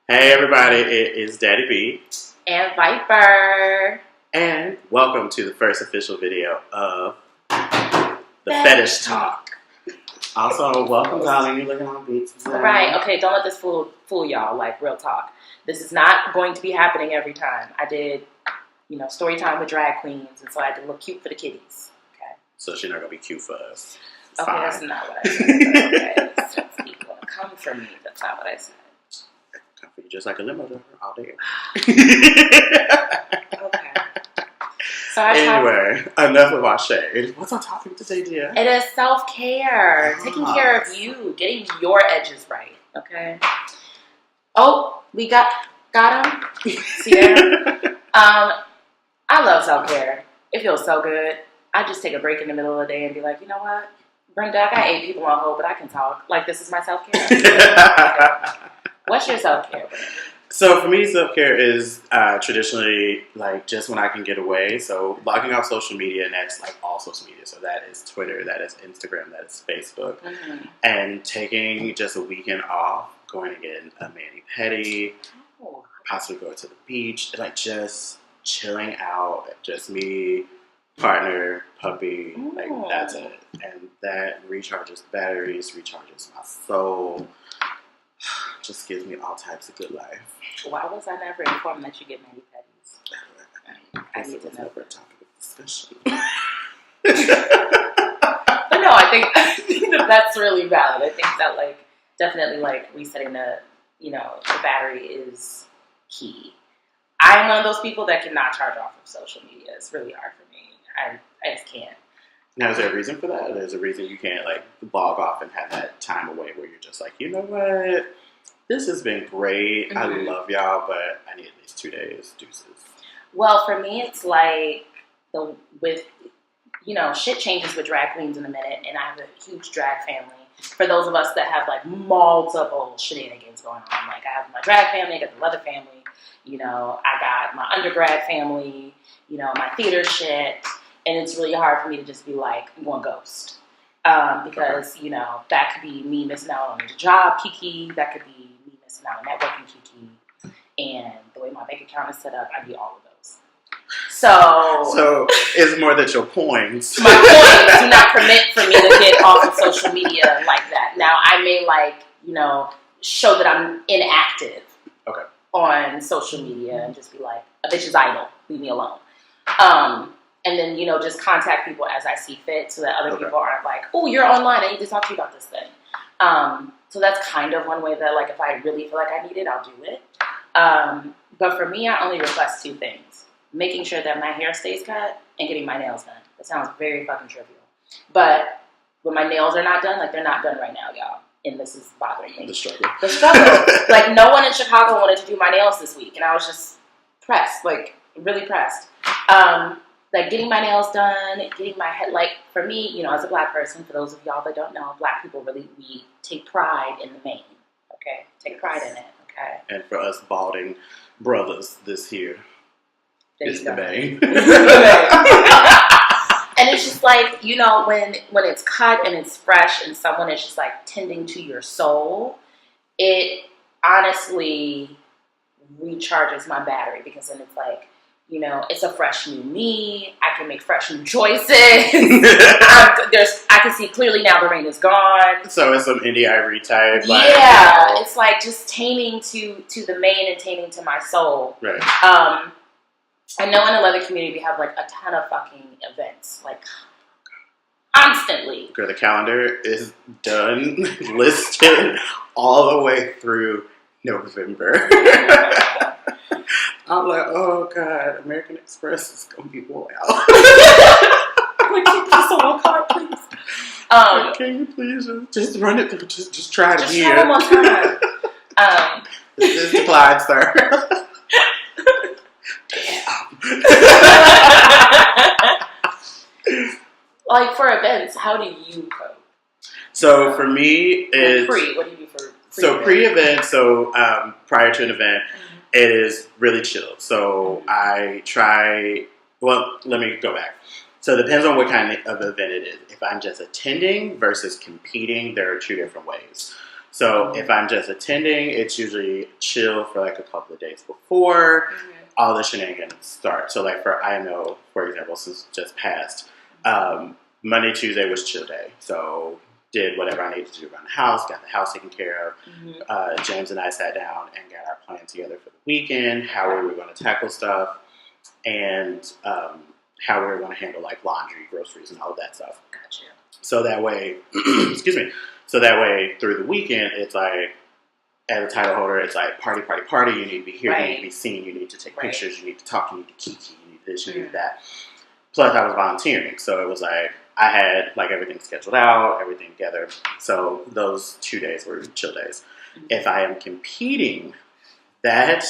Hey everybody, it is Daddy B. And Viper. And welcome to the first official video of the Fetish Talk. Also, welcome darling, you're looking on beats today. Right, okay, don't let this fool y'all, like real talk. This is not going to be happening every time. I did, story time with drag queens, and so I had to look cute for the kiddies. Okay. So she's not going to be cute for us. It's okay, fine. That's not what I said. Okay, it's just people come from me. That's not what I said. Come for you just like a limo driver all day. Okay. So anyway, enough of our shade. What's our topic today, dear? It is self-care. Taking care of you. Getting your edges right. Okay. Oh, we got him. Sierra. I love self-care. It feels so good. I just take a break in the middle of the day and be like, you know what? Brenda, I got 8 people on hold, but I can talk. Like, this is my self-care. What's your self-care, Brenda? So for me, self-care is traditionally like just when I can get away. So logging off social media, and that's like all social media. So that is Twitter, that is Instagram, that is Facebook. Mm-hmm. And taking just a weekend off, going to get a mani-pedi, possibly go to the beach, like just chilling out, just me, partner, puppy, like that's it. And that recharges batteries, recharges my soul. Just gives me all types of good life. Why was I never informed that you get mani-pedis? I need to know. Never a topic of discussion. But no, I think that's really valid. I think that definitely resetting the battery is key. I'm one of those people that cannot charge off of social media. It's really hard for me. I just can't. Now, is there a reason for that? There's a reason you can't log off and have that time away where you're just like, you know what? This has been great. Mm-hmm. I love y'all, but I need at least 2 days. Deuces. Well, for me, it's shit changes with drag queens in a minute, and I have a huge drag family. For those of us that have multiple shenanigans going on, I have my drag family, I got the leather family, I got my undergrad family, my theater shit. And it's really hard for me to just be like, I'm going ghost. Because, that could be me missing out on the job, Kiki. That could be me missing out on networking, Kiki. And the way my bank account is set up, I need all of those. So it's more that your points. My points do not permit for me to get off of social media like that. Now, I may show that I'm inactive on social media and just be like, a bitch is idle. Leave me alone. And then, just contact people as I see fit so that other people aren't like, oh, you're online, I need to talk to you about this thing. So that's kind of one way that, if I really feel like I need it, I'll do it. But for me, I only request 2 things. Making sure that my hair stays cut and getting my nails done. That sounds very fucking trivial. But when my nails are not done, they're not done right now, y'all. And this is bothering me. The struggle. No one in Chicago wanted to do my nails this week. And I was just pressed, really pressed. Getting my nails done, getting my head, for me, as a black person, for those of y'all that don't know, black people we take pride in the mane, okay? Take pride in it, okay? And for us balding brothers, this here is the mane. And it's just when it's cut and it's fresh and someone is just tending to your soul, it honestly recharges my battery because then it's it's a fresh new me. I can make fresh new choices. I can see clearly now the rain is gone. So it's some indie ivory type. It's just taming to the mane and taming to my soul. Right. I know in the leather community we have a ton of fucking events, constantly. Girl, the calendar is done, listed all the way through November. I'm like, oh God, American Express is gonna be worn out. Can you please one card, please? Can you please just run it through? Just try it again. Just try one more time. This is declined, sir. Damn. For events, how do you cope? So for me, it's what do you do for pre-event? So prior to an event. It is really chill. So I try, let me go back. So it depends on what kind of event it is. If I'm just attending versus competing, there are 2 different ways. So if I'm just attending, it's usually chill for like a couple of days before all the shenanigans start. So like for IMO, for example, since just passed, Monday, Tuesday was chill day. So did whatever I needed to do around the house, got the house taken care of. James and I sat down and got our plan together for the weekend, how we were going to tackle stuff, and how we were going to handle like laundry, groceries, and all of that stuff. Gotcha. So that way, excuse me. So that way, through the weekend, it's like, as a title holder, it's like party, party, party. You need to be here. You need to be seen. You need to take pictures. You need to talk. You need to kiki. You need this. You need that. Plus, I was volunteering, so it was like I had like everything scheduled out, everything together. So those 2 days were chill days. If I am competing, that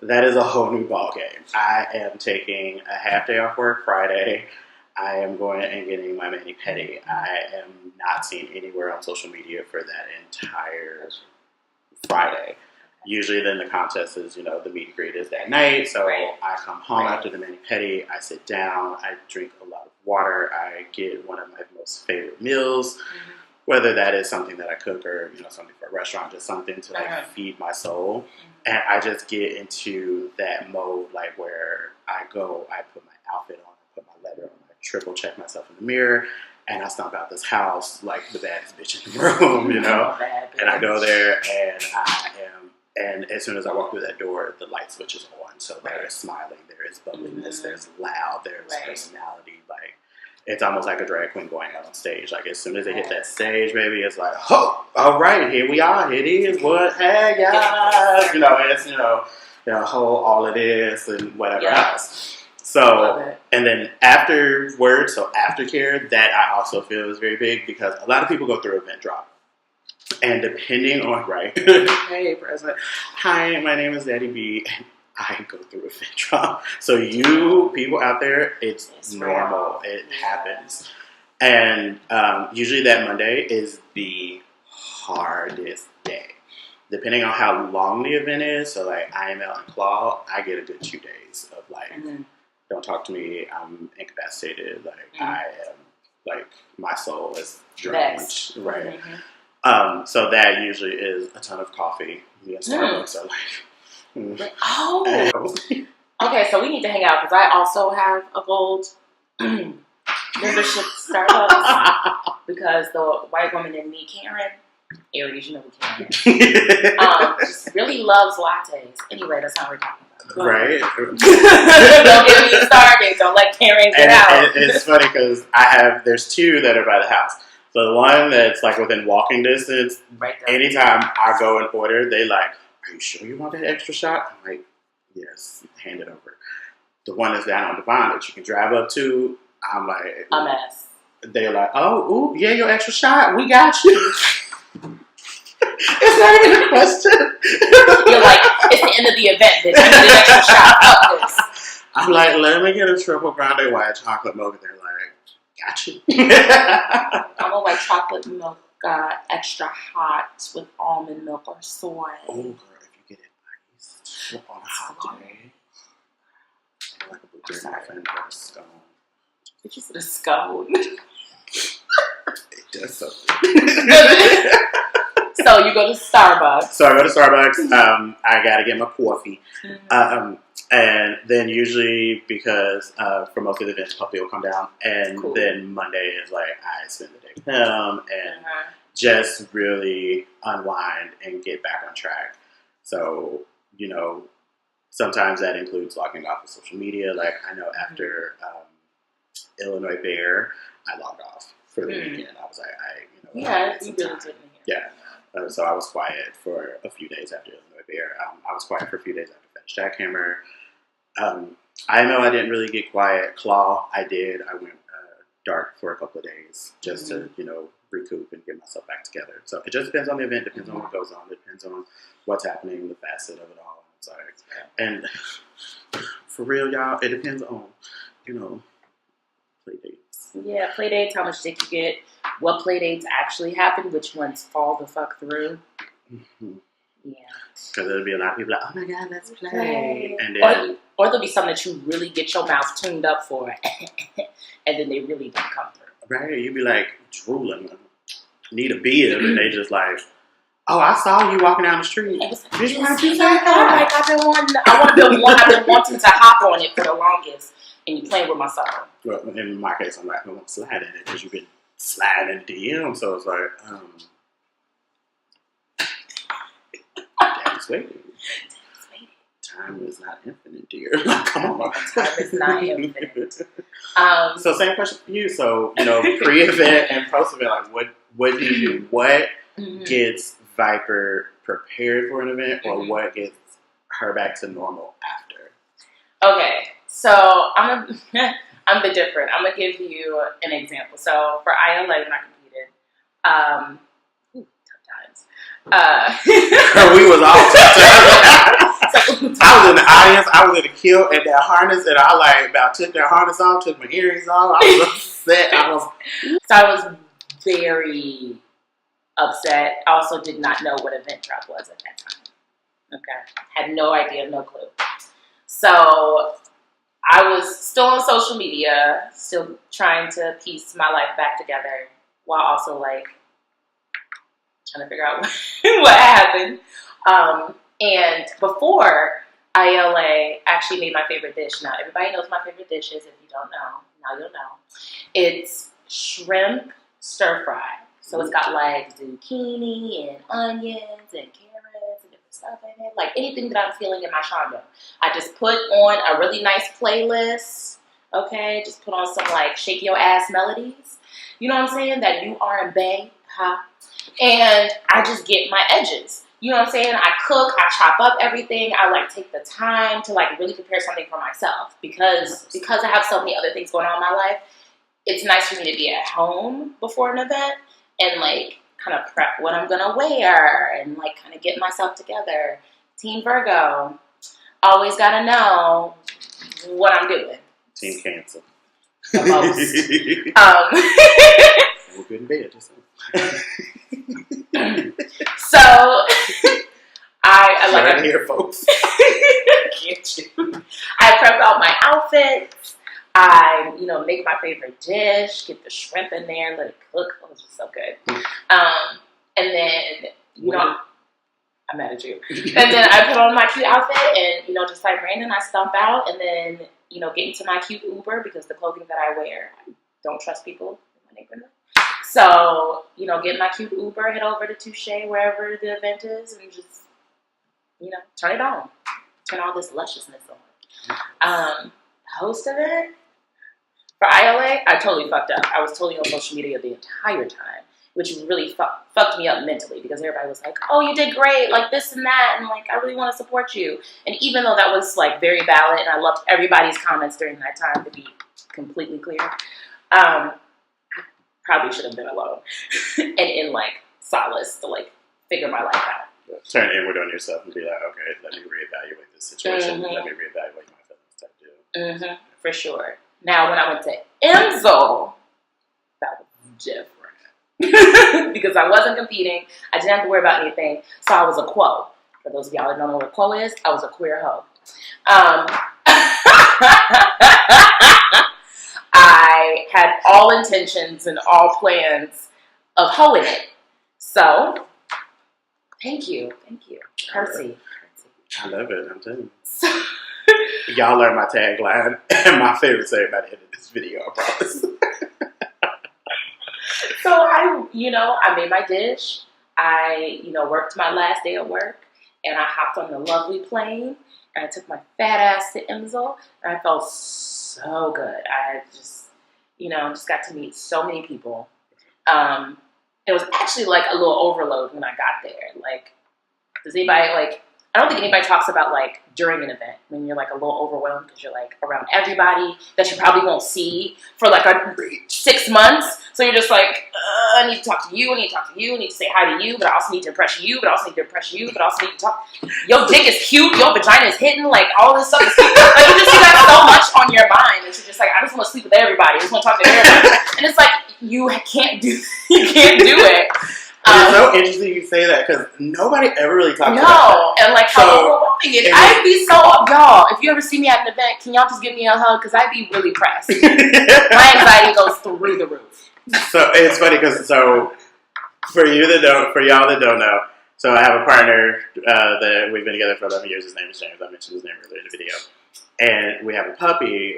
is a whole new ball game. I am taking a half day off work Friday. I am going and getting my mani-pedi. I am not seen anywhere on social media for that entire Friday. Usually then the contest is, the meet and greet is that night. So I come home after the mani-pedi. I sit down. I drink a lot of water. I get one of my most favorite meals, whether that is something that I cook or, something for a restaurant, just something to like feed my soul. And I just get into that mode, like where I go, I put my outfit on, I put my leather on, I triple check myself in the mirror, and I stomp out this house like the baddest bitch in the room, And I go there and as soon as I walk through that door, the light switch is on. So there is smiling, there is bubbliness, there's loud, there's personality. Like, it's almost like a drag queen going out on stage. Like, as soon as they hit that stage, baby, it's like, oh, all right, here we are. Here it is. What? Hey, guys. It's, whole all of this and whatever else. So, and then afterwards, so aftercare, that I also feel is very big because a lot of people go through event drop. And depending on, hey, President. Hi, my name is Daddy B. And I go through event drop. So you people out there, it's normal. It happens. And usually that Monday is the hardest day. Depending on how long the event is, so like IML and Claw, I get a good 2 days of like, don't talk to me, I'm incapacitated, like I am, like my soul is drenched, so that usually is a ton of coffee. Me and Starbucks are like, okay, so we need to hang out because I also have a gold membership Starbucks because the white woman in me, Karen, Aries, you know who Karen is, just really loves lattes. Anyway, that's how we're talking about. Right. Don't get me started. Don't let Karen get out. And it's funny because there's two that are by the house. So the one that's like within walking distance, anytime I go and order, they like, are you sure you want that extra shot? I'm like, yes, hand it over. The one that's down on the Devon that you can drive up to, I'm like, a mess. They're like, oh, ooh, yeah, your extra shot, we got you. It's not even a question. You're like, it's the end of the event, bitch. I need an extra shot of this. I'm like, let me get a triple grande white chocolate mocha. They're like, got you. I'm a white chocolate mocha, extra hot with almond milk or soy. Oh, girl, if you get it iced on a hot day, like a blueberry muffin or a scone. Did you say a scone? It does something. So you go to Starbucks. So I go to Starbucks. I gotta get my coffee, and then usually because for most of the events, Puppy will come down, and then Monday is like I spend the day with him and just really unwind and get back on track. So sometimes that includes logging off of social media. Like I know after Illinois Bear, I logged off for the weekend. I was like, you really did. Yeah. So I was quiet for a few days after Illinois Bear. I was quiet for a few days after Fetish Jackhammer. I know I didn't really get quiet. Claw, I did. I went dark for a couple of days just to, recoup and get myself back together. So it just depends on the event, depends on what goes on, depends on what's happening, the facet of it all. So, and for real, y'all, it depends on, play dates. Yeah, play dates, how much dick you get, what play dates actually happen, which ones fall the fuck through. Mm-hmm. Yeah. Because there'll be a lot of people like, oh my God, let's play. And then, or there'll be something that you really get your mouth tuned up for, and then they really don't come through. Right, you'd be like drooling, need a beer, and they just like, Oh, I saw you walking down the street. Did you want to say hi? Like, I've been wanting to hop on it for the longest, and you playing with my soul. Well, in my case, I'm like, I don't slide in it because you can slide in DM. So it's like, Daddy's waiting. Time is not infinite, dear. Come on. Time is not infinite. So same question for you. So, pre-event and post-event, like what do you do? What gets Viper prepared for an event, or what gets her back to normal after? Okay, so I'm a bit different. I'm gonna give you an example. So for ILA, when I competed, tough times. We was all tough times. I was in the audience. I was in the kill and that harness, and I about took that harness off, took my earrings off. I was upset. So I was very upset. I also did not know what event drop was at that time. Okay, had no idea, no clue. So I was still on social media, still trying to piece my life back together, while also trying to figure out what happened. And before ILA actually made my favorite dish. Now, everybody knows my favorite dish is. If you don't know, now you'll know. It's shrimp stir fry. So it's got zucchini and onions and carrots and different stuff in it. Like anything that I'm feeling in my shondo. I just put on a really nice playlist. Okay, just put on some shake your ass melodies. You know what I'm saying? That you are and bang, ha. And I just get my edges. You know what I'm saying? I cook, I chop up everything. I take the time to really prepare something for myself because I have so many other things going on in my life. It's nice for me to be at home before an event and kind of prep what I'm gonna wear and kind of get myself together. Team Virgo, always gotta know what I'm doing. Team Cancer. The most. We're good in bed, just so I right here, folks. Can't you? I prep out my outfits. I make my favorite dish, get the shrimp in there, let it cook. Oh, it's just so good. And then I'm mad at you. And then I put on my cute outfit and just like Brandon, I stomp out and then get into my cute Uber because the clothing that I wear, I don't trust people in my neighborhood. So, get my cute Uber, head over to Touche, wherever the event is, and just, turn it on. Turn all this lusciousness on. Host event? For ILA, I totally fucked up. I was totally on social media the entire time, which really fucked me up mentally because everybody was like, oh, you did great, this and that, and I really want to support you. And even though that was very valid, and I loved everybody's comments during that time, to be completely clear, probably should have been alone and in solace to figure my life out. Turn inward on yourself and be like, okay, let me reevaluate this situation. Let me reevaluate my feelings type deal. For sure. Now, when I went to Enzo, that was different because I wasn't competing. I didn't have to worry about anything, so I was a quo. For those of y'all that don't know what a quo is, I was a queer hoe. I had all intentions and all plans of hoeing it. So, thank you. Percy. I love it, I'm telling you. Y'all learned my tagline and my favorite saying by the end of this video, I promise. So I made my dish. I, worked my last day of work and I hopped on the lovely plane and I took my fat ass to Imsel and I felt so good. I just, just got to meet so many people. It was actually a little overload when I got there. Does anybody I don't think anybody talks about during an event when you're a little overwhelmed because you're around everybody that you probably won't see for 6 months. So you're just I need to talk to you, I need to talk to you, I need to say hi to you, but I also need to impress you, but I also need to impress you, but I also need to talk. Your dick is cute, your vagina is hidden, all this stuff is cute. You got so much on your mind that you're just I just want to sleep with everybody, I just want to talk to everybody. And it's you can't do it. It's so interesting you say that because nobody ever really talks about that. And how overwhelming it is. I'd be so, y'all, if you ever see me at an event, can y'all just give me a hug? Because I'd be really pressed. My anxiety goes through the roof. So it's funny because for y'all that don't know, So I have a partner that we've been together for 11 years. His name is James. I mentioned his name earlier in the video. And we have a puppy.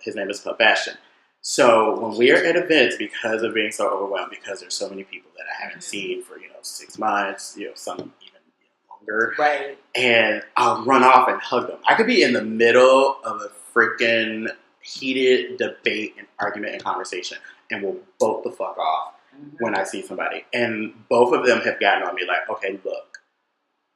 His name is Pup Bastion. So when we are at events, because of being so overwhelmed, because there's so many people that I haven't seen for 6 months, some even longer, right? And I'll run off and hug them. I could be in the middle of a freaking heated debate and argument and conversation, and we'll bolt the fuck off when I see somebody. And both of them have gotten on me like, okay, look,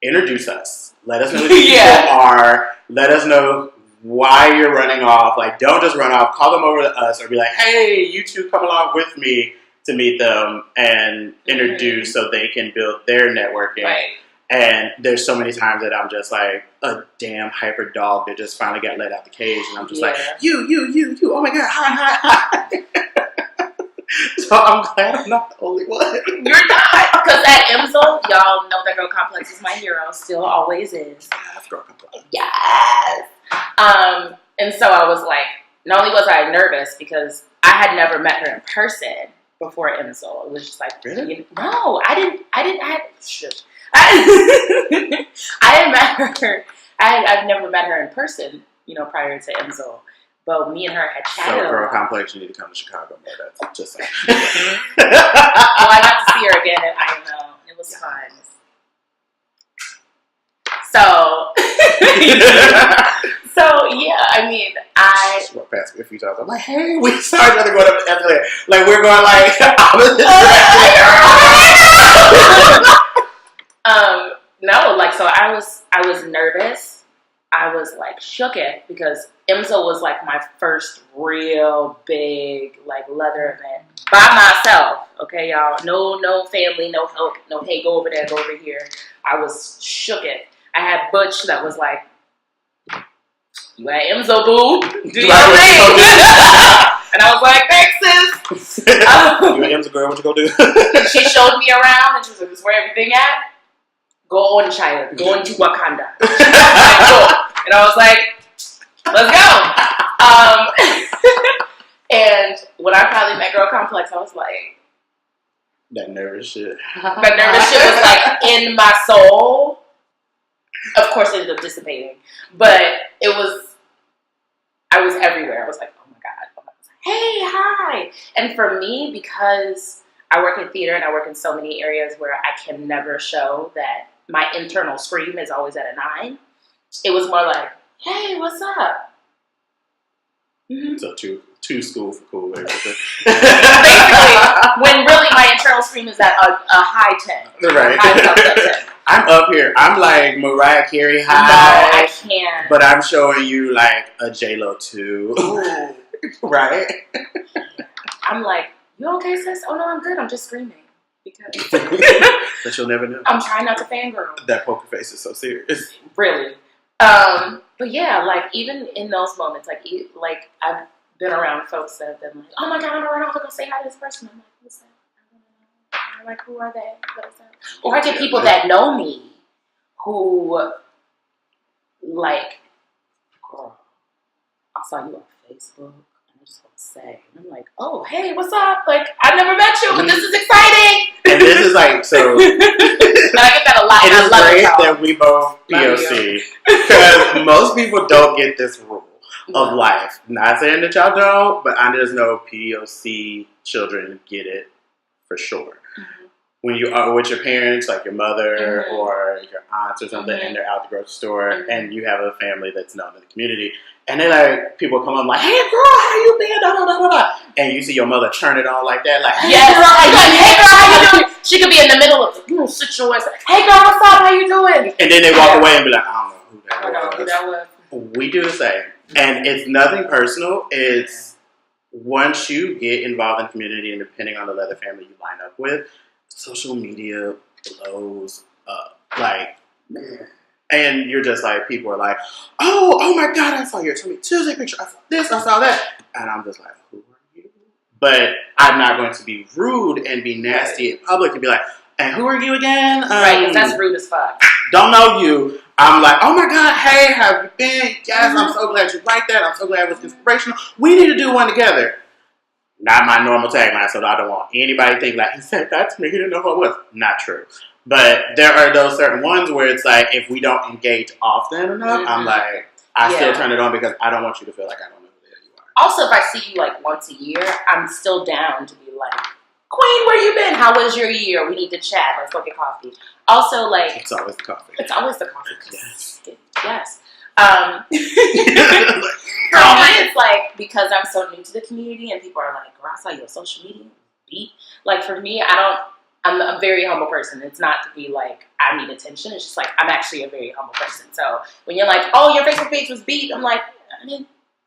introduce us. Let us know who these people are. Let us know why you're running off. Like, don't just run off. Call them over to us or be like, hey, you two come along with me to meet them and introduce so they can build their networking. Right. And there's so many times that I'm just like a damn hyper dog that just finally got let out the cage. And I'm just like, you, oh my God, hi. So I'm glad I'm not the only one. You're not. Because at Emzo, y'all know that Girl Complex is my hero. Still always is. Yes, Girl Complex. Yes. And so I was like, not only was I nervous because I had never met her in person before Emzo. It was just like, really? No, I met her. I've never met her in person, prior to Emzo. But me and her had chatted. So, Girl Complex, you need to come to Chicago. But that's just saying. Well, I got to see her again at IML. It was fun. So yeah, I mean, I walked past me a few times. I'm like, hey, we saw each other going up the escalator. Like, we're going like opposite no, like, so I was nervous. I was like shook it because Emzo was like my first real big like leather event by myself. Okay, y'all. No family, no help, no hey, go over there, go over here. I was shook it. I had Butch that was like, you at Emzo, boo. Do your thing. And I was like, thanks, sis. You at Emzo, girl, what you gonna do? And she showed me around and she was like, this is where everything at? Go on, China. Go into Wakanda. Like, go. And I was like, let's go. And when I finally met Girl Complex, I was like, that nervous shit. That nervous shit was like in my soul. Of course, it ended up dissipating. But I was everywhere. I was like, oh my God. Hey, hi. And for me, because I work in theater and I work in so many areas where I can never show that my internal scream is always at a 9, it was more like, hey, what's up? Mm-hmm. So too school for cool. Basically, when really my internal scream is at a high 10. Right. High 10. I'm up here. I'm like Mariah Carey high. No, I can't. But I'm showing you like a J-Lo 2. Ooh. Right? I'm like, you okay, sis? Oh no, I'm good. I'm just screaming. Because but you'll never know. I'm trying not to fangirl. That poker face is so serious. Really. But yeah, like even in those moments, like I've been around folks that have been like, oh my God, I'm gonna run off and go say hi to this person. I'm like, what's that? I'm like, who are they? What is that? Or I get people that know me who like, girl, I saw you on Facebook. I just want to say, and I'm like, oh, hey, what's up? Like, I've never met you, but this is exciting. And this is like, so. And I get that a lot. It is great that we both POC. Because most people don't get this rule of life. Not saying that y'all don't, but I just know POC children get it for sure. Mm-hmm. When you are with your parents, like your mother or your aunts or something, and they're out the grocery store, and you have a family that's known in the community, and they like, people come up like, hey girl, how you been? Da, da, da, da, da. And you see your mother turn it on like that, like, hey girl, how you doing? She could be in the middle of sit your ass. Hey girl, what's up? How you doing? And then they walk away and be like, I don't know who that was. We do the same. And it's nothing personal. It's once you get involved in the community and depending on the leather family you line up with, social media blows up. Like, and you're just like, people are like, oh my God, I saw your Tommy Tuesday picture. I saw this, I saw that. And I'm just like, who are you? But I'm not going to be rude and be nasty in public and be like, and who are you again? Right, because that's rude as fuck. Don't know you. I'm like, oh my God, hey, how have you been? Yes, I'm so glad you liked that. I'm so glad it was inspirational. We need to do one together. Not my normal tagline, so I don't want anybody to think like, he said that to me, he didn't know who it was. Not true. But there are those certain ones where it's like, if we don't engage often enough, I'm like, I still turn it on because I don't want you to feel like I don't know who the hell you are. Also, if I see you like once a year, I'm still down to be like, Queen, where you been? How was your year? We need to chat. Let's go get coffee. Also, like... It's always the coffee. It's always the coffee. Yes. Yes. For me, it's like, because I'm so new to the community and people are like, girl, I saw you on social media. Beat. Like, for me, I'm a very humble person. It's not to be like, I need attention. It's just like, I'm actually a very humble person. So when you're like, oh, your Facebook page was beat, I'm like, I mean,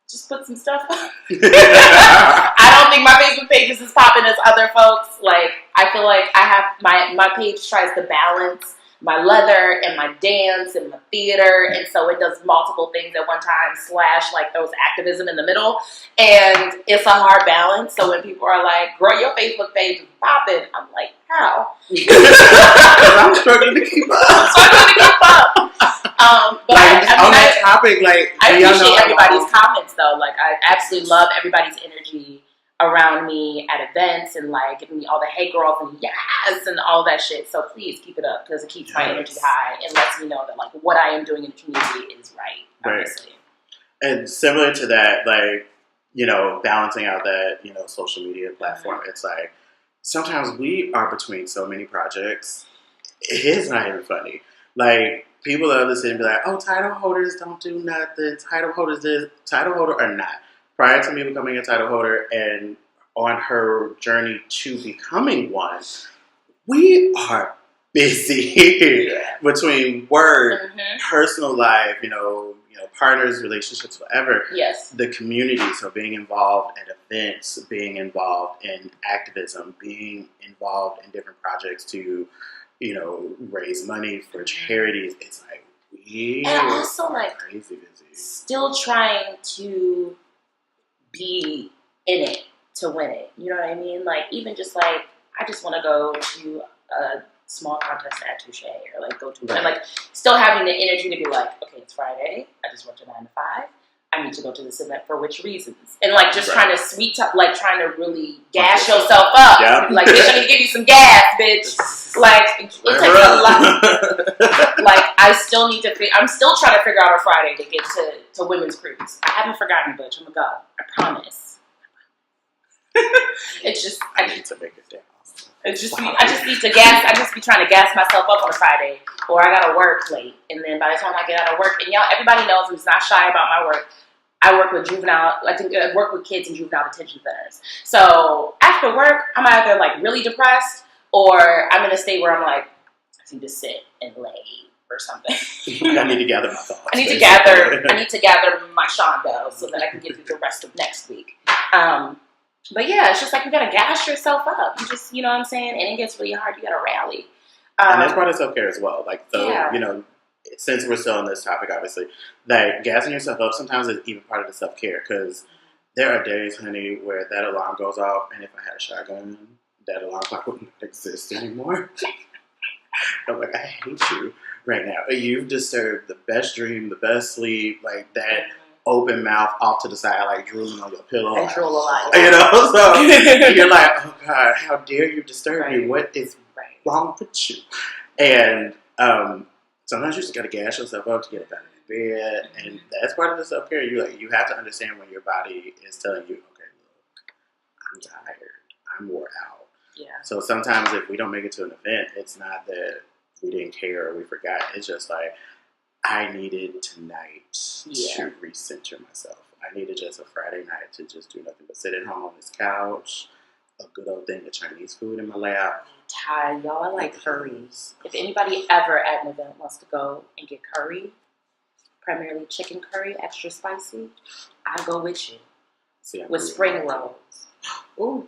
just put some stuff up. I don't think my Facebook page is as popping as other folks. Like, I feel like I have my page tries to balance my leather and my dance and my theater, and so it does multiple things at one time, / like those activism in the middle, and it's a hard balance. So when people are like, girl, your Facebook page is popping, I'm like, how? I'm struggling to keep up. But like, on that topic, like, I appreciate everybody's comments though. Like, I absolutely love everybody's energy around me at events and like giving me all the hey girls and yes and all that shit. So please keep it up because it keeps my energy high and lets me know that like what I am doing in the community is right. Obviously. And similar to that, like, you know, balancing out that, you know, social media platform, it's like sometimes we are between so many projects. It's not even funny. Like, people that listen and be like, oh, title holders don't do nothing. Title holders this, title holder or not. Prior to me becoming a title holder and on her journey to becoming one, we are busy between work, personal life, you know, partners, relationships, whatever. Yes. The community, so being involved at events, being involved in activism, being involved in different projects to, you know, raise money for charities. It's like we and also like crazy busy. Still trying to be in it to win it. You know what I mean? Like, even just like, I just want to go to a small contest at Touche or like go to, and like still having the energy to be like, okay, it's Friday. I just worked a 9 to 5. I need to go to this event for which reasons? And like just trying to sweet talk, like trying to really gas yourself up. Yep. Like, bitch, I need to give you some gas, bitch. Like, it takes a lot. Like, I'm still trying to figure out a Friday to get to women's cruise. I haven't forgotten, bitch. I'm gonna go. I promise. It's just I need to make it down. It's just I just need to gas. I just be trying to gas myself up on a Friday, or I gotta work late, and then by the time I get out of work, and y'all, everybody knows I'm just not shy about my work. I work with I work with kids in juvenile detention centers. So after work, I'm either like really depressed, or I'm in a state where I'm like, I need to sit and lay or something. I need to gather my thoughts. I need to gather my Shondo so that I can get through the rest of next week. But yeah, it's just like you gotta gas yourself up. You just, you know what I'm saying? And it gets really hard. You gotta rally. And that's part of self-care as well. Like, so, you know, since we're still on this topic, obviously, that gassing yourself up sometimes is even part of the self-care, because there are days, honey, where that alarm goes off, and if I had a shotgun, that alarm clock wouldn't exist anymore. I'm like, I hate you right now. You've disturbed the best dream, the best sleep, like that open mouth off to the side, like drooling on your pillow. I drool a lot. You know, so you're like, oh God, how dare you disturb me? What is wrong with you? And sometimes you just gotta gas yourself up to get up out of bed, and that's part of the self-care. You have to understand when your body is telling you, okay, look, I'm tired, I'm wore out. Yeah. So sometimes if we don't make it to an event, it's not that we didn't care or we forgot. It's just like, I needed tonight to recenter myself. I needed just a Friday night to just do nothing but sit at home on this couch, a good old thing of Chinese food in my lap. Tired, y'all. I like curries. If anybody ever at an event wants to go and get curry, primarily chicken curry, extra spicy, I go with you. With spring rolls. Ooh.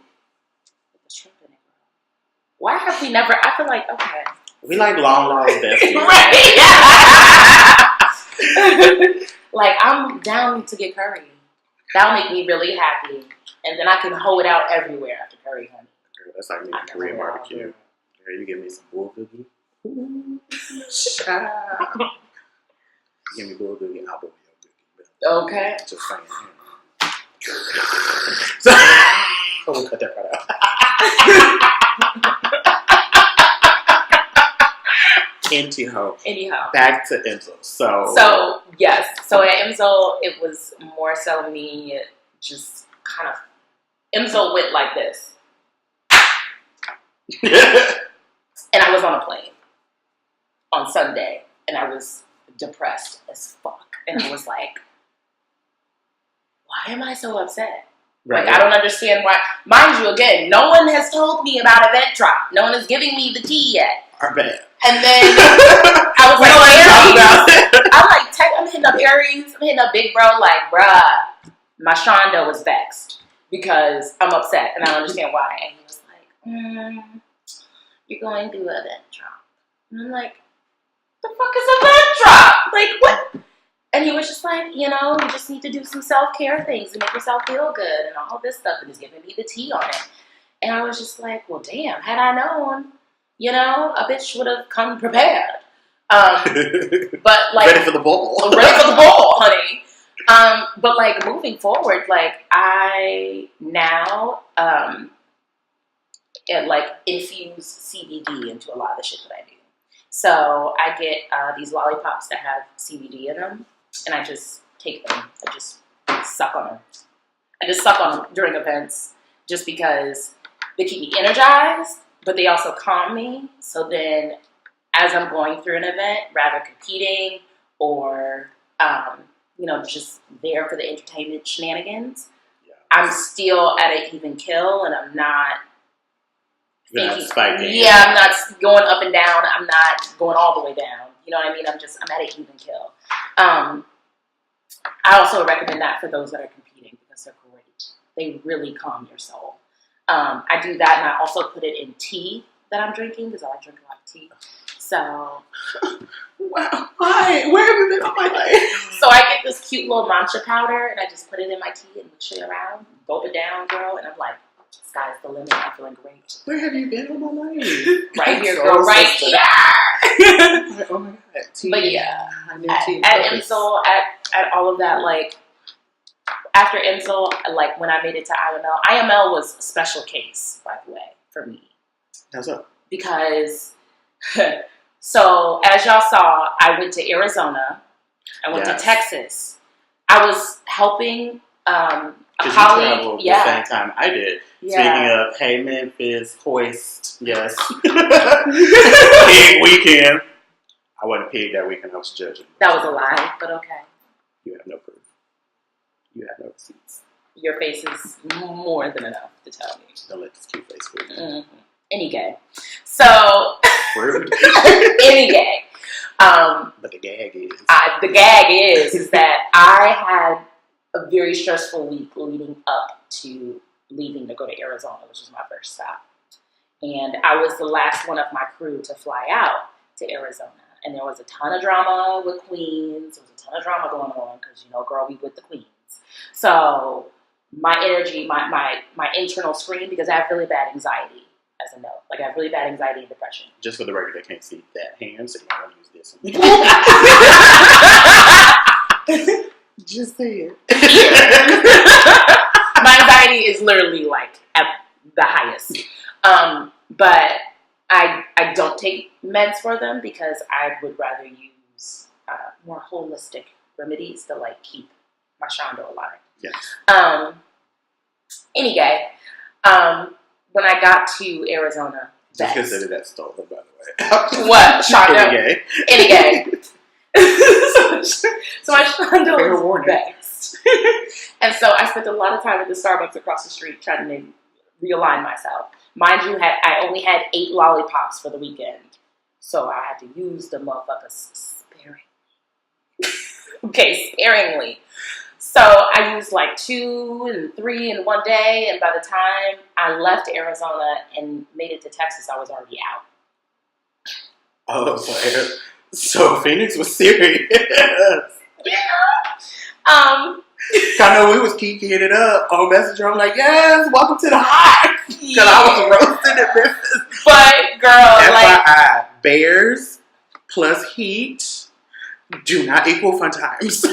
With the shrimp in it. Why have we never? I feel like, okay. We like long besties. Like, I'm down to get curry. That'll make me really happy. And then I can hoe it out everywhere after curry, honey. Girl, that's like me and Korean barbecue. Girl, you give me some bull boogie. Give me bull boogie, I'll bull your boogie. Okay. Just saying. So, we'll cut that part out. Anyhow. Back to Enzo. So, yes. So, at Enzo, it was more so me just kind of... Enzo went like this. And I was on a plane on Sunday, and I was depressed as fuck. And I was like, why am I so upset? Right. Like, I don't understand why. Mind you, again, no one has told me about Event Drop. No one is giving me the tea yet. Our bad. And then I was like, I'm hitting up Aries. I'm hitting up Big Bro. Like, bruh, my Shondo was vexed because I'm upset, and I don't understand why. And he was like, you're going through Event Drop. And I'm like, the fuck is Event Drop? Like, what? And he was just like, you just need to do some self-care things to make yourself feel good and all this stuff, and he's giving me the tea on it. And I was just like, well, damn, had I known, a bitch would have come prepared. But like, ready for the bowl. Ready for the bowl, honey. But like, moving forward, like, I now infuse CBD into a lot of the shit that I do. So I get these lollipops that have CBD in them, and I just take them. I just suck on them. I just suck on them during events just because they keep me energized, but they also calm me. So then as I'm going through an event, rather competing or, just there for the entertainment shenanigans, I'm still at an even kill, and I'm not spiking. Yeah, I'm not going up and down. I'm not going all the way down. You know what I mean? I'm at an even kill. I also recommend that for those that are competing because they're great. They really calm your soul. I do that, and I also put it in tea that I'm drinking because I like drinking a lot of tea. So, wow, why? Where have you been all my life? So I get this cute little matcha powder, and I just put it in my tea and mix it around, gulp it down, girl, and I'm like, sky's the limit. I'm feeling great. Where have you been all my life? Right here, girl. Right here. Oh my god. Tea. But yeah, at Enzo, at all of that, like after Enzo, like when I made it to IML was a special case, by the way, for me. How's up? Because so as y'all saw, I went to Arizona. I went to Texas. I was helping a colleague. The same time I did. Yeah. Speaking of, hey Memphis, hoist, yes. Pig weekend. I wasn't pig that weekend. I was judging. That was a lie, but okay. You have no proof. You have no receipts. Your face is more than enough to tell me. Don't let this cute face fool you. Mm-hmm. Any gay. So. Rude. Any gay. But the gag is that I had a very stressful week leading up to leaving to go to Arizona, which was my first stop. And I was the last one of my crew to fly out to Arizona. And there was a ton of drama with Queens. There was a ton of drama going on because, girl, we with the Queens. So my energy, my internal scream, because I have really bad anxiety, as a note. Like, I have really bad anxiety and depression. Just for the record, they can't see that hand, so you don't want to use this. Just say it. My anxiety is literally, like, at the highest. But I don't take meds for them because I would rather use more holistic remedies to, like, keep my Shondo alive. Yes. Anyway, when I got to Arizona, just consider that stolen, by the way. What? Shondo? Any gay. So my Shondo was vexed. And so I spent a lot of time at the Starbucks across the street trying to realign myself. Mind you, I only had 8 lollipops for the weekend. So I had to use the motherfuckers sparingly. Okay, sparingly. So I used like 2 and 3 in one day. And by the time I left Arizona and made it to Texas, I was already out. Oh, so Phoenix was serious. Yeah. I know we was keeping it up on Messenger. I'm like, yes, welcome to the high. Because I was roasting at Memphis. But, girl, FYI, bears plus heat do not equal fun times.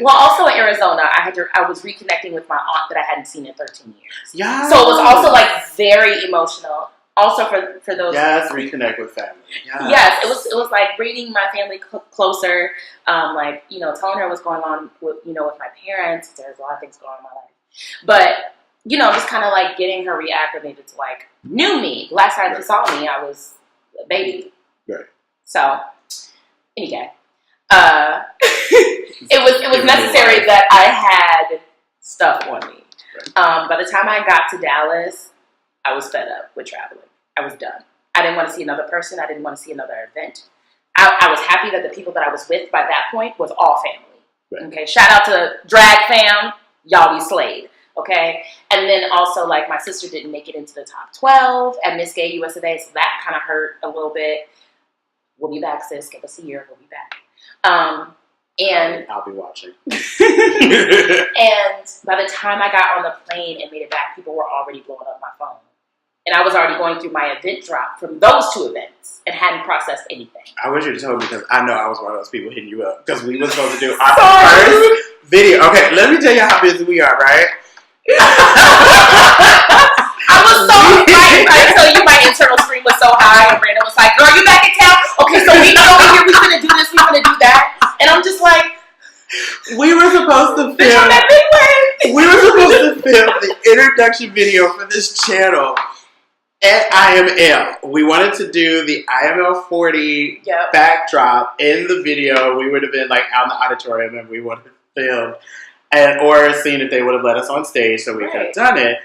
Well, also in Arizona, I was reconnecting with my aunt that I hadn't seen in 13 years. Yeah. So it was also like very emotional. also for those. Yes, reconnect with family. Yes, it was like bringing my family closer. Like, you know, telling her what's going on with, you know, with my parents. There's a lot of things going on in my life, but you know, just kind of like getting her reacclimated to like new me. Last time she saw me, I was a baby. Right. So anyway, it was necessary that I had stuff on me. Right. By the time I got to Dallas, I was fed up with traveling. I was done. I didn't want to see another person. I didn't want to see another event. I was happy that the people that I was with by that point was all family. Right. Okay, shout out to Drag Fam. Y'all be slayed. Okay, and then also like my sister didn't make it into the top 12 at Miss Gay USA, so that kind of hurt a little bit. We'll be back, sis. Give us a year. We'll be back. And I'll be watching. And by the time I got on the plane and made it back, people were already blowing up my phone. And I was already going through my event drop from those two events and hadn't processed anything. I wish you'd told me because I know I was one of those people hitting you up because we were supposed to do our first video. Okay, let me tell you how busy we are, right? I was so excited. I tell you, my internal scream was so high, and Brandon was like, "Girl, you back in town? Okay, so we go over here. We gonna do this. We gonna do that." And I'm just like, we were supposed to film. We were supposed to film the introduction video for this channel at IML. We wanted to do the IML 40 backdrop in the video. We would have been like out in the auditorium, and we would have filmed. Or seen if they would have let us on stage so we could have done it.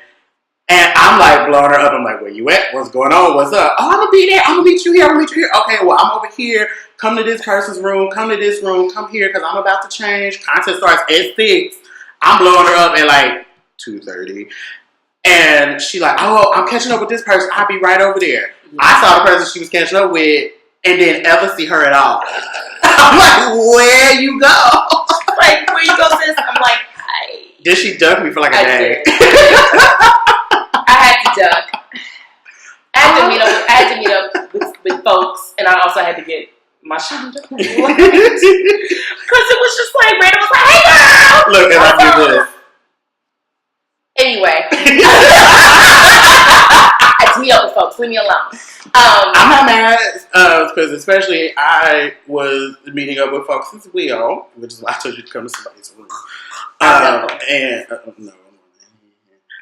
And I'm like blowing her up. I'm like, where you at? What's going on? What's up? Oh, I'm going to be there. I'm going to meet you here. I'm going to meet you here. Okay, well, I'm over here. Come to this person's room. Come to this room. Come here because I'm about to change. Content starts at 6. I'm blowing her up at like 2:30. And she like, oh, I'm catching up with this person. I'll be right over there. I saw the person she was catching up with and didn't ever see her at all. I'm like, where you go? Like, where you go, sis? I'm like, hi. Did she duck me for like a day? I had to duck. I had to meet up with folks, and I also had to get my shit because it was just like Brandon was like, "Hey, girl, look, and I do this." Anyway, I had to meet up with folks. Leave me alone. I'm not mad because especially I was meeting up with folks as well, which is why I told you to come to somebody's room. No.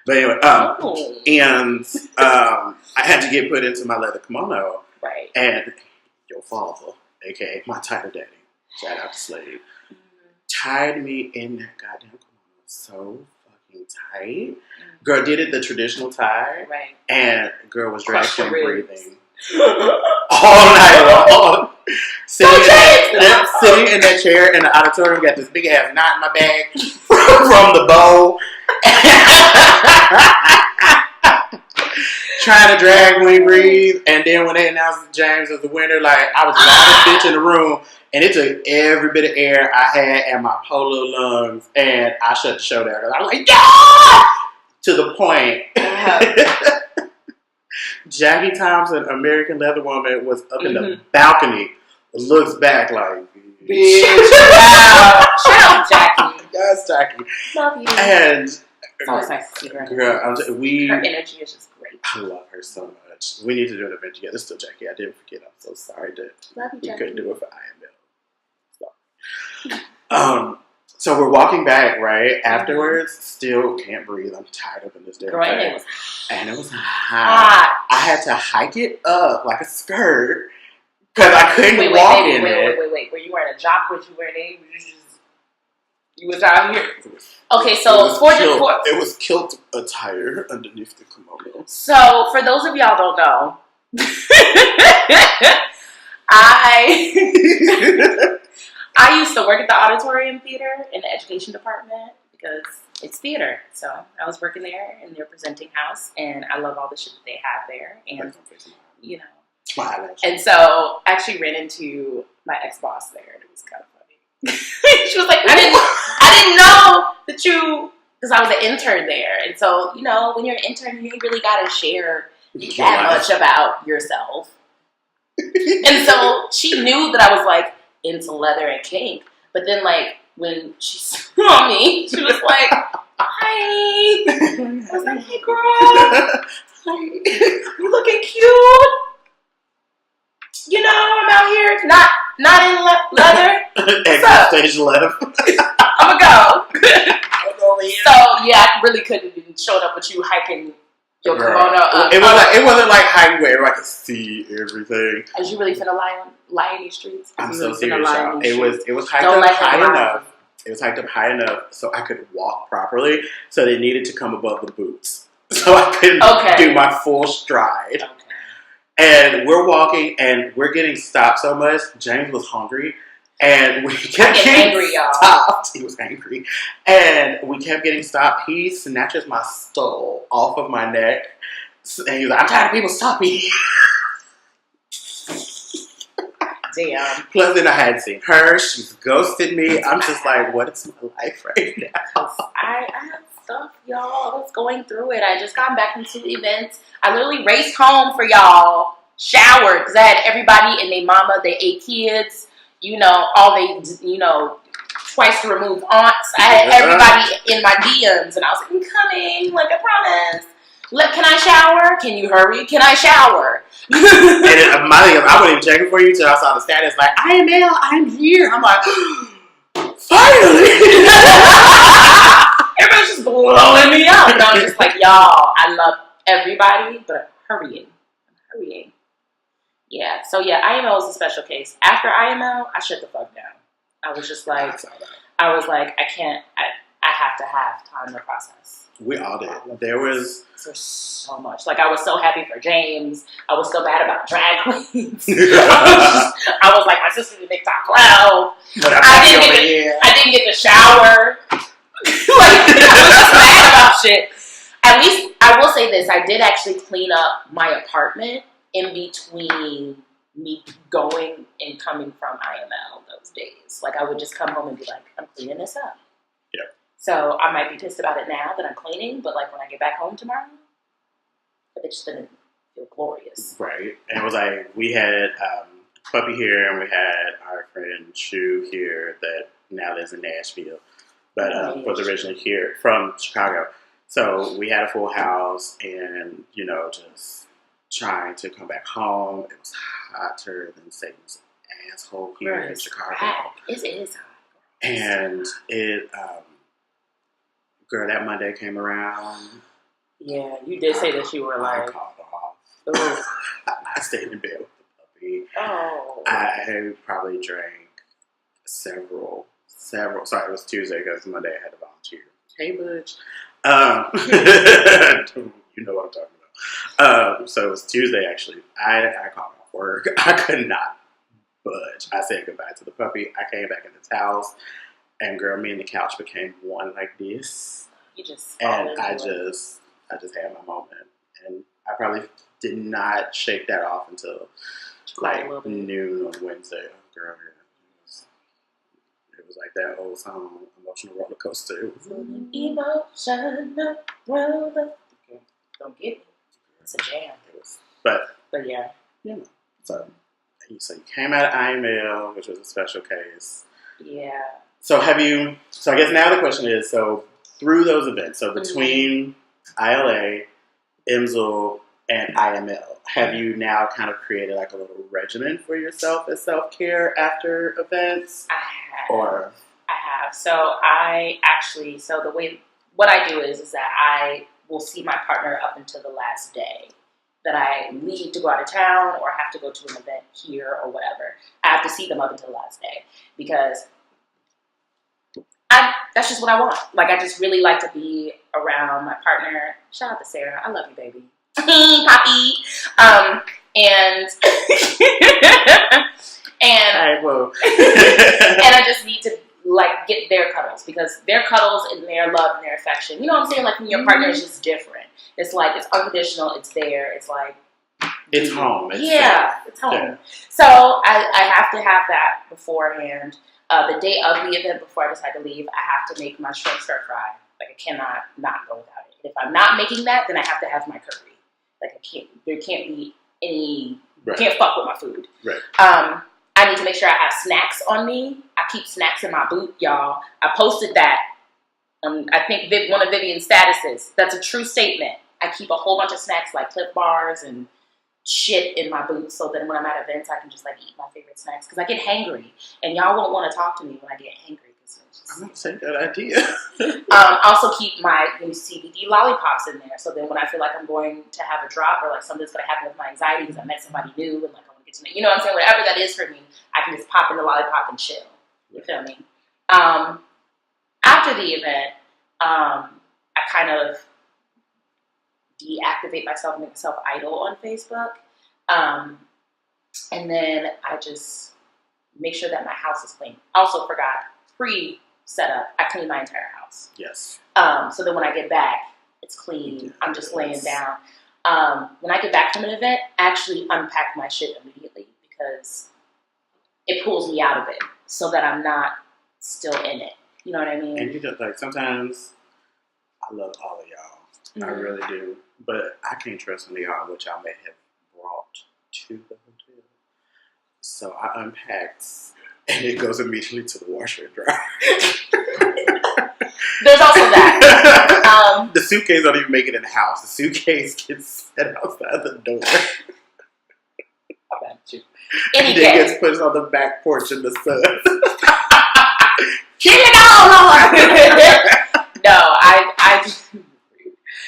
But anyway, and I had to get put into my leather kimono. Right. And your father, aka my tighter daddy, shout out to Slade, tied me in that goddamn kimono so fucking tight. Girl did it the traditional tie. Right. And girl was dragging breathing all night long. Sitting in that chair in the auditorium, got this big ass knot in my bag from the bowl. Trying to drag when we breathe, and then when they announced James as the winner, like I was the loudest bitch in the room, and it took every bit of air I had in my poor little lungs, and I shut the show down. I was like, yeah! To the point, Jackie Thompson, American Leather Woman, was up in the balcony, looks back like, bitch. Wow. Shout out Jackie. Yes, Jackie. Love you. And it's always nice to see her. Girl, her energy is just great. I love her so much. We need to do an event together. Still, Jackie, I didn't forget. I'm so sorry that we couldn't do it for IML. So we're walking back, right? Afterwards, still can't breathe. I'm tied up in this damn thing. And it was hot. I had to hike it up like a skirt because I couldn't walk in it. Wait. Were you wearing a jock? Were you wearing You was out here. Okay, so it was kilt attire underneath the kimono. So for those of y'all don't know, I used to work at the auditorium theater in the education department because it's theater. So I was working there in their presenting house, and I love all the shit that they have there, and you know. And so I actually ran into my ex-boss there, and it was kind of funny. She was like, I didn't know that you, because I was an intern there, and so you know, when you're an intern, you ain't really gotta share that much about yourself. And so she knew that I was like into leather and kink, but then like when she saw me, she was like, "Hi." I was like, "Hey, girl, You looking cute. You know, I'm out here, not in leather. What's up? Stage left. I'm gonna go. So yeah, I really couldn't have showed up with you hiking your kimono up. It wasn't like hiking where I could see everything. Is you really finna lie in these streets? I'm so really serious, y'all. It was hiked Don't up let high them enough. It was hiked up high enough so I could walk properly. So they needed to come above the boots, so I couldn't do my full stride. Okay. And we're walking, and we're getting stopped so much. James was hungry, and we kept getting angry, y'all. stopped. He was angry, and we kept getting stopped. He snatches my stole off of my neck, and he's like, "I'm tired of people stopping me." Damn. Plus, then I hadn't seen her. She's ghosted me. I'm just like, what is my life right now? I have stuff, y'all. I was going through it. I just got back from 2 events. I literally raced home for y'all, showered, because I had everybody and their mama, their 8 kids, you know, all they, you know, twice removed aunts. I had everybody in my DMs, and I was like, I'm coming, like I promised. Can I shower? Can you hurry? Can I shower? And my thing is, I wasn't even checking for you till I saw the status, like, IML, I'm here. I'm like, finally! Everybody's just blowing me up. And I was just like, y'all, I love everybody, but I'm hurrying. Yeah, so yeah, IML was a special case. After IML, I shut the fuck down. I was just like, I can't, I have to have time to process. We all did. There's so much. Like, I was so happy for James. I was so bad about drag queens. I was like, my sister did TikTok 12. I didn't get to shower. Like, I was just mad about shit. At least, I will say this. I did actually clean up my apartment in between me going and coming from IML those days. Like, I would just come home and be like, I'm cleaning this up. Yeah. So I might be pissed about it now that I'm cleaning, but like when I get back home tomorrow, it's gonna feel glorious. Right. And it was like, we had Puppy here, and we had our friend Shu here that now lives in Nashville, but was originally here from Chicago. So we had a full house, and, you know, just trying to come back home. It was hotter than Satan's asshole here in Chicago. It is hot. And it, girl, that Monday came around. Yeah, you did say that you were like, I called off. I stayed in bed with the puppy. Oh. I probably drank several. Sorry, it was Tuesday because Monday I had to volunteer. Hey, Butch. You know what I'm talking about. So it was Tuesday, actually. I called off work. I could not budge. I said goodbye to the puppy. I came back in this house, and girl, me and the couch became one like this. You just and I just had my moment, and I probably did not shake that off until like noon on Wednesday. Oh, girl, it was like that old song, Emotional Roller Coaster. It was Emotional roller. Don't get it. It's a jam. But yeah. So you came out of IML, which was a special case. Yeah. So I guess now the question is, so through those events, so between ILA, IMSL, and IML, have you now kind of created like a little regimen for yourself as self-care after events? I have. So what I do is that I will see my partner up until the last day that I leave to go out of town or have to go to an event here or whatever. I have to see them up until the last day because that's just what I want. Like, I just really like to be around my partner. Shout out to Sarah. I love you, baby. Poppy. And I will. And I just need to like get their cuddles because their cuddles and their love and their affection. You know what I'm saying? Like, when your partner is just different. It's like, it's unconditional. It's there. It's like, it's home. It's home. Yeah. So I have to have that beforehand. The day of the event, before I decide to leave, I have to make my shrimp stir fry. Like, I cannot not go without it. If I'm not making that, then I have to have my curry. Like, there can't be any, can't fuck with my food. Right. I need to make sure I have snacks on me. I keep snacks in my boot, y'all. I posted that. I think one of Vivian's statuses. That's a true statement. I keep a whole bunch of snacks like Cliff Bars and shit in my boots so that when I'm at events, I can just like eat my favorite snacks because I get hangry and y'all won't want to talk to me when I get hangry. I'm not saying that idea. Also keep my CBD lollipops in there so then when I feel like I'm going to have a drop or like something's going to happen with my anxiety because I met somebody new and like I want to get to know, you know what I'm saying? Whatever that is for me, I can just pop in the lollipop and chill. You feel me? After the event, I kind of deactivate myself and make myself idle on Facebook. And then I just make sure that my house is clean. Also forgot, pre-setup, I clean my entire house. Yes. So then when I get back, it's clean. Yes. I'm just laying down. When I get back from an event, I actually unpack my shit immediately because it pulls me out of it so that I'm not still in it. You know what I mean? And you just like sometimes I love all of y'all. Mm-hmm. I really do. But I can't trust any of y'all what y'all may have brought to the hotel. So I unpacked and it goes immediately to the washer and dryer. There's also that. The suitcase don't even make it in the house. The suitcase gets set outside the door. I got you. Any and it gets put on the back porch in the sun. Keep it on, Lord. No, I just.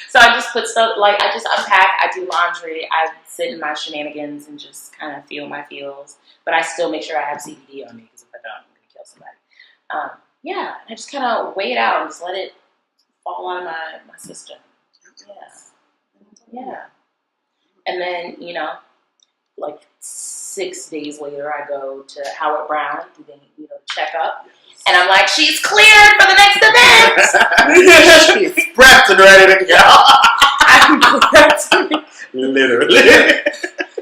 So I just put stuff, like, I just unpack, I do laundry, I sit in my shenanigans and just kind of feel my feels. But I still make sure I have CBD on me, because if I don't, I'm going to kill somebody. Yeah, I just kind of weigh it out and just let it fall on my system. Yeah. And then, you know, like 6 days later, I go to Howard Brown to then, check up. And I'm like, she's cleared for the next event. She's prepped and ready to go. I'm prepped. Literally.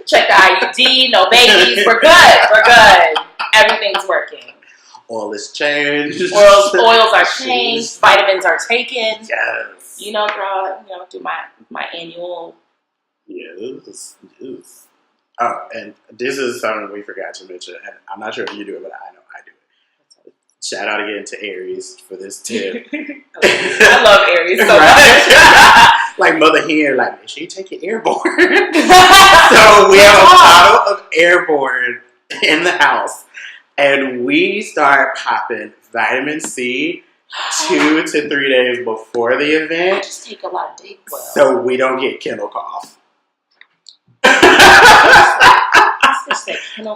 Check the IUD, no babies. We're good. Everything's working. Oil is changed. Oils are changed. Vitamins are taken. Yes. You know, girl, do my annual. Yes. Oh, and this is something we forgot to mention. And I'm not sure if you do it, but I know I do it. Shout out again to Aries for this tip. I love Aries so much. Like Mother Hen, like, make sure you take your Airborne. So we have a bottle of Airborne in the house. And we start popping vitamin C 2 to 3 days before the event. I just take a lot of Dayquil. So we don't get kennel cough.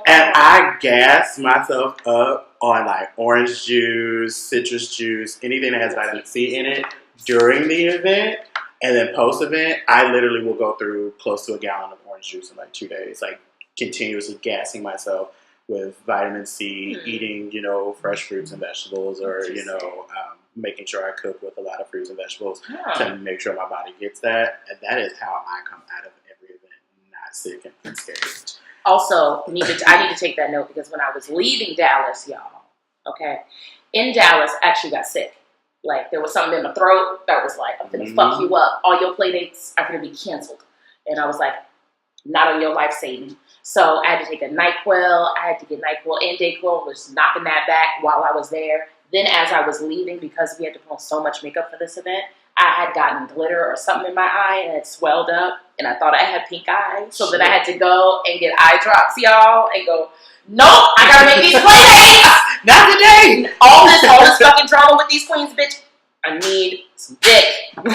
And I gas myself up on like orange juice, citrus juice, anything that has vitamin C in it during the event. And then post-event, I literally will go through close to a gallon of orange juice in like 2 days, like continuously gassing myself with vitamin C, eating, fresh fruits and vegetables, or, making sure I cook with a lot of fruits and vegetables to make sure my body gets that. And that is how I come out of every event, not sick and scared. Also, I need to take that note because when I was leaving Dallas, y'all, in Dallas, I actually got sick. Like, there was something in my throat that was like, I'm going to fuck you up. All your play dates are going to be canceled. And I was like, not on your life, Satan. So I had to take a NyQuil. I had to get NyQuil and Dayquil, was knocking that back while I was there. Then as I was leaving, because we had to put on so much makeup for this event, I had gotten glitter or something in my eye and it swelled up. And I thought I had pink eye. So then I had to go and get eye drops, y'all, and go, nope, I got to make these play dates. Not today. All this fucking drama with these queens, bitch. I need some dick. I was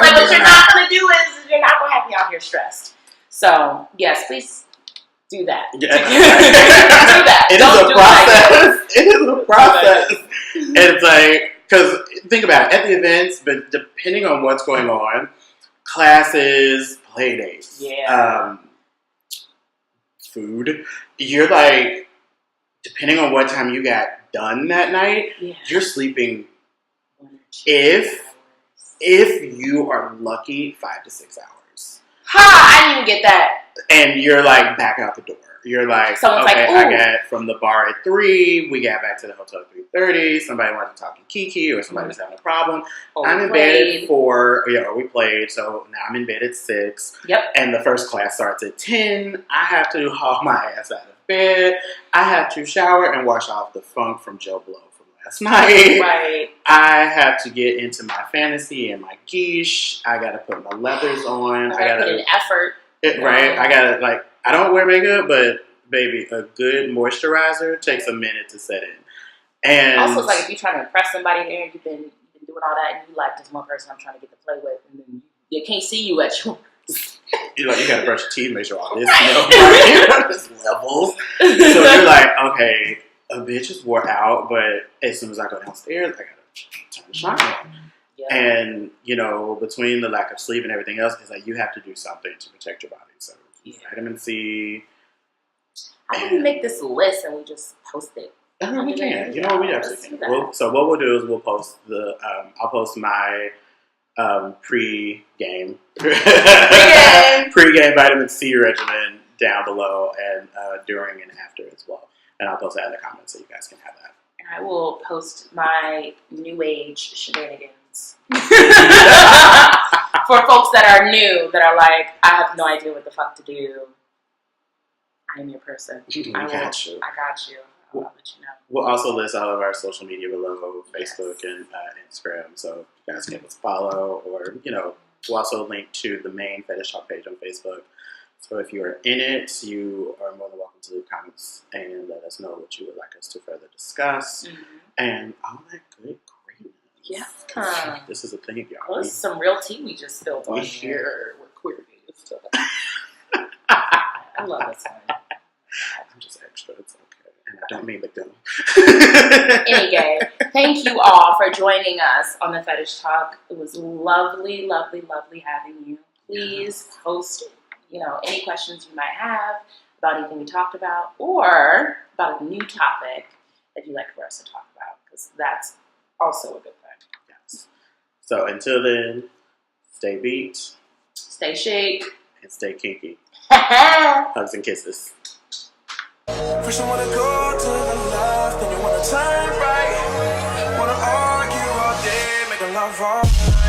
like, what you're not going to do is you're not going to have me out here stressed. So, yes, please do that. Yeah. Do that. It is a process. And it's like, because think about it, at the events, but depending on what's going on, classes, play dates, food, you're like, depending on what time you got done that night, you're sleeping, if you are lucky, 5 to 6 hours. I didn't even get that. And you're like back out the door. You're like, someone's okay, like, I got from the bar at 3, we got back to the hotel at 3:30, somebody wanted to talk to Kiki, or somebody was having a problem. I'm in bed we played, so now I'm in bed at 6. Yep. And the first class starts at 10. I have to haul my ass out of bed. I have to shower and wash off the funk from Joe Blow from last night. Right. I have to get into my fantasy and my geesh. I gotta put my leathers on. I gotta put in effort. Right. I gotta, like, I don't wear makeup, but baby, a good moisturizer takes a minute to set in. And also, it's like if you're trying to impress somebody there, you've been doing all that, and you like this one person I'm trying to get to play with, and then they can't see you at your. You gotta brush your teeth, make sure all this this levels. So you're like, okay, a bitch is wore out, but as soon as I go downstairs, I gotta turn the shine on. Yeah. And between the lack of sleep and everything else, it's like you have to do something to protect your body. So vitamin C. How can we make this list and we just post it? I mean, we can. You know what? We absolutely can. So what we'll do is we'll post I'll post my pre-game vitamin C regimen down below, and during and after as well. And I'll post that in the comments so you guys can have that. And I will post my new age shenanigans for folks that are new, that are like, I have no idea what the fuck to do. I'm your person. I got you. I'll let you know. We'll also list all of our social media below, Facebook and Instagram, so you guys can give us a follow, or we'll also link to the main Fetish Talk page on Facebook. So if you are in it, you are more than welcome to leave comments and let us know what you would like us to further discuss, and all that good greatness. Yeah, this is a thing, y'all. Well, this is some real tea we just spilled on here with queer stuff. I love this one. I'm just extra. It's okay. And I don't mean the gum. Anyway, thank you all for joining us on the Fetish Talk. It was lovely, lovely, lovely having you. Please post, any questions you might have about anything we talked about, or about a new topic that you'd like for us to talk about, because that's also a good thing. Yes. So until then, stay beat, stay chic, and stay kinky. Hugs and kisses. First you wanna go to the left, then you wanna turn right. Wanna argue all day, make a love all night.